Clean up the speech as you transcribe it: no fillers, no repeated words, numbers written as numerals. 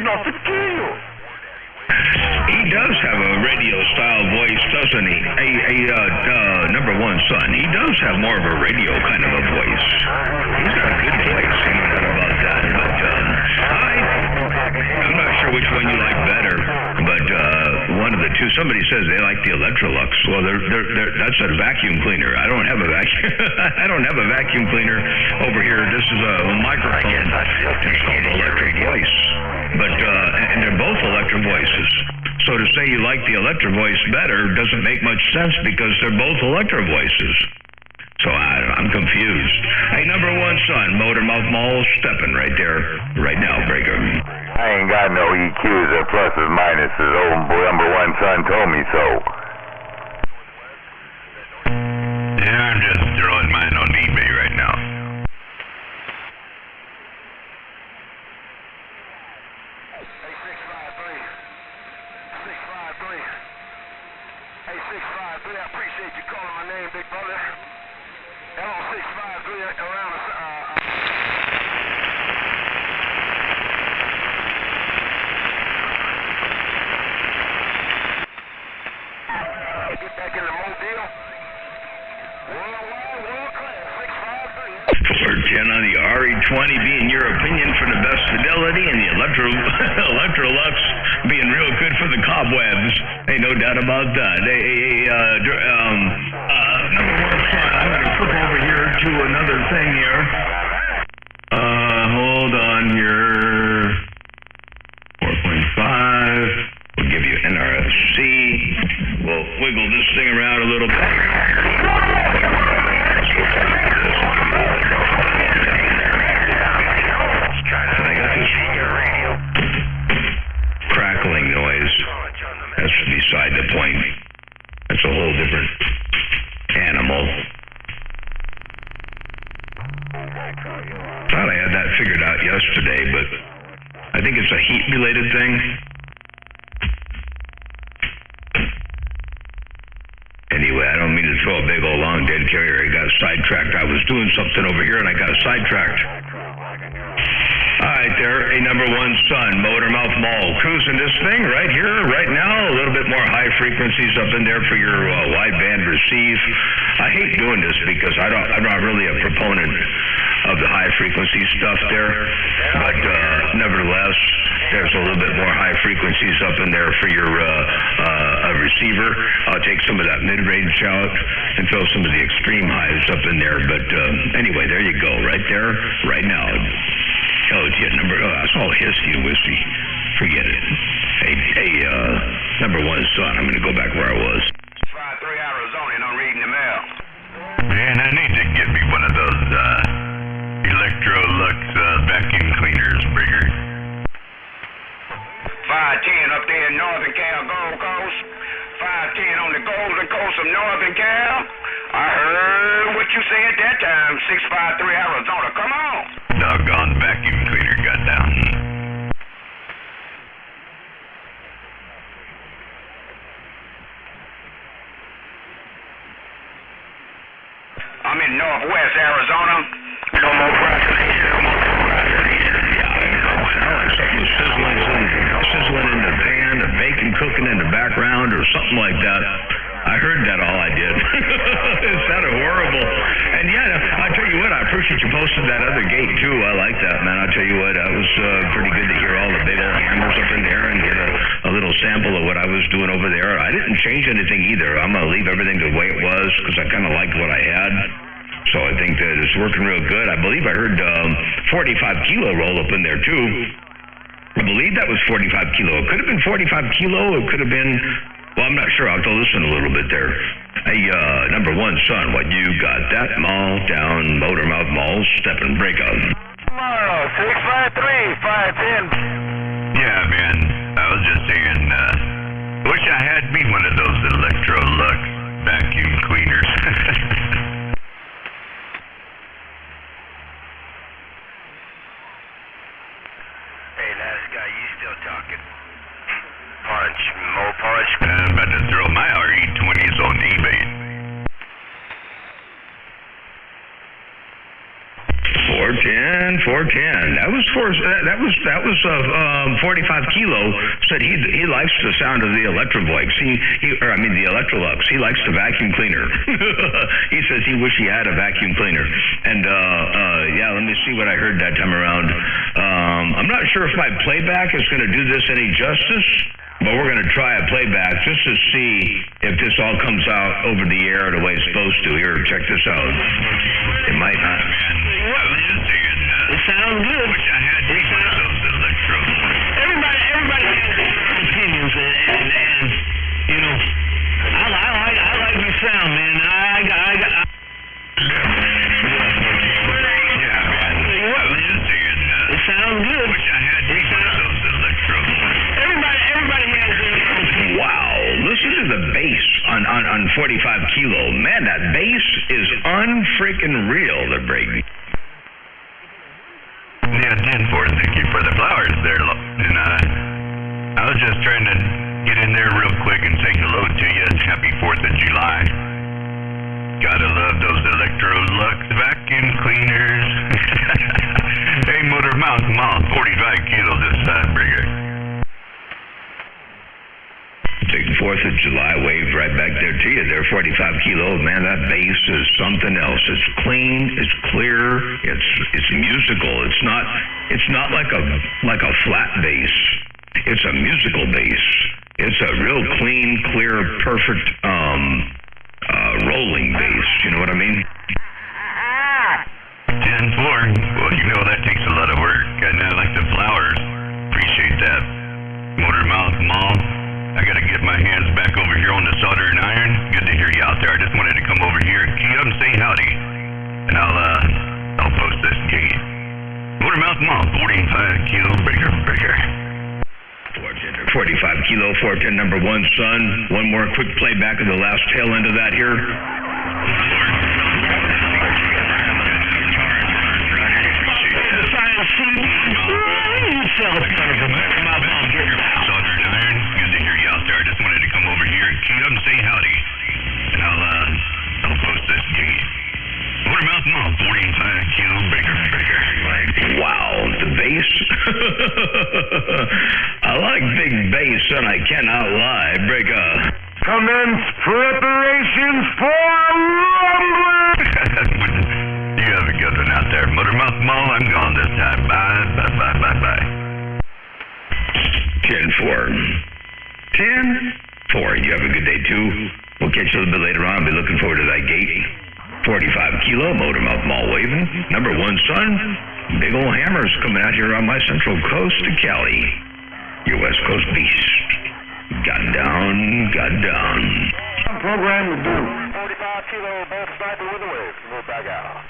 enough to kill you. He does have a radio-style voice, doesn't he? Number one son, he does have more of a radio kind of a voice. He's got a good voice, no doubt about that. But I'm not sure which one you like better. But one of the two, somebody says they like the ElectroLux. Well, that's a vacuum cleaner. I don't have a vacuum. I don't have a vacuum cleaner over here. This is a microphone. It's called Electro Voice. But and they're both Electro Voices. So to say you like the Electro Voice better doesn't make much sense because they're both Electro Voices. So I'm confused. Hey, number one son, Motor Mouth Mall, stepping right there, right now, Breaker. I ain't got no EQs or pluses, minuses. Old number one son told me so. Yeah, I'm just throwing mine on eBay right now. Hey, 653, I appreciate you calling my name, big brother. Hello, 653, around get back in the mobile. World class, 653. 410 on the RE20 being your opinion for the best fidelity, and the ElectroLux being real good for the cobwebs. Ain't no doubt about that. Number one son, I'm going to flip over here to another thing here. Hold on here. 4.5. We'll give you NRFC. We'll wiggle this thing around a little bit. I got this crackling noise. That's beside the point. That's a whole different animal. Thought I had that figured out yesterday, but I think it's a heat-related thing. Anyway, I don't mean to throw a big old long dead carrier. I got sidetracked. I was doing something over here and I got sidetracked. All right, there, a number one son, Motor Mouth Mall, cruising this thing right here, right now. A little bit more high frequencies up in there for your wideband receive. I hate doing this because I'm not really a proponent of the high frequency stuff there, but nevertheless, there's a little bit more high frequencies up in there for your receiver. I'll take some of that mid-range out and throw some of the extreme highs up in there. But anyway, there you go, right there, right now. It's all hissy and wissy. Forget it. Hey, number one son, I'm going to go back where I was. 53 Arizona, and I'm reading the mail. Man, I need to get me one of those ElectroLux vacuum cleaners, Brigger. 510 up there in Northern Cal, Gold Coast. 510 on the Golden Coast of Northern Cal. I heard what you said that time. 653 Arizona, come on. Doggone vacuum cleaner got down. I'm in Northwest Arizona. No more procrastination, no more procrastination. Something sizzling in the pan, the bacon cooking in the background, or something like that. I heard that all I did. It sounded horrible. And yeah, I tell you what, I appreciate you posting that other gate too. I like that, man. I tell you what, that was pretty good to hear all the big old hammers up in there and get a little sample of what I was doing over there. I didn't change anything either. I'm going to leave everything the way it was because I kind of liked what I had. So I think that it's working real good. I believe I heard 45 kilo roll up in there too. I believe that was 45 kilo. It could have been 45 kilo. It could have been, well, I'm not sure. I'll have to listen a little bit there. Hey, number one son, what you got? That mall down, Motor Mouth Mall, step and break up. Tomorrow, 653, 510. Yeah, man. I was just saying, wish I had me one of those ElectroLux vacuum cleaners. Hey, last guy, you still talking? Punch, more punch. I'm about to throw my RE20s on eBay. 410. That was 45 kilo said he likes the sound of the ElectroVoice. The ElectroLux. He likes the vacuum cleaner. He says he wish he had a vacuum cleaner. And yeah, let me see what I heard that time around. I'm not sure if my playback is going to do this any justice, but we're going to try a playback just to see if this all comes out over the air the way it's supposed to. Here, check this out. It might not. It sounds good. Wish I had me one of those electrodes. Everybody has their opinions, and you know, I like your sound, man. Yeah, man. It sounds good. Wish I had me one of those electrodes. Everybody has their opinions. Wow, listen to the bass on 45 kilo. Man, that bass is unfreaking real, the break. Yeah, 10-4, thank you for the flowers there. And I was just trying to get in there real quick and say hello to you. Happy 4th of July. Gotta love those ElectroLux vacuum cleaners. Hey, Motor Mouth Mall, 45 kilo this side, Brigger. Take 4th of July wave right back there to you. There, 45 kilo. Man, that bass is something else. It's clean. It's clear. It's musical. It's not like a flat bass. It's a musical bass. It's a real clean, clear, perfect rolling bass. You know what I mean? 10-4. Well, you know that takes a lot of work. And I like the flowers. Appreciate that. Motor Mouth Mall. I gotta get my hands back over here on the soldering iron. Good to hear you out there. I just wanted to come over here and key up and say howdy. And I'll post this gate. Motormouth Mall, 45 kilo, bigger. 45 kilo, 410 number 1, son. One more quick playback of the last tail end of that here. Soldering iron. Good to hear you out there. I just wanted to come over here and key up and say howdy. And I'll post this gate. Motormouth Mall, 45 kilo, bigger. Wow, the bass. I like big bass, and I cannot lie. Commence preparations for rumbling. You have a good one out there. Motormouth Mall, I'm gone this time. Bye. 10-4. 10-4. You have a good day, too. We'll catch you a little bit later on. I'll be looking forward to that gate. 45 kilo, Motormouth Mall waving. Number 1, son. Big old hammers coming out here on my central coast to Cali. Your West Coast beast. Got down. Program to do. 45 kilo, both sniper with a wave. Move back out.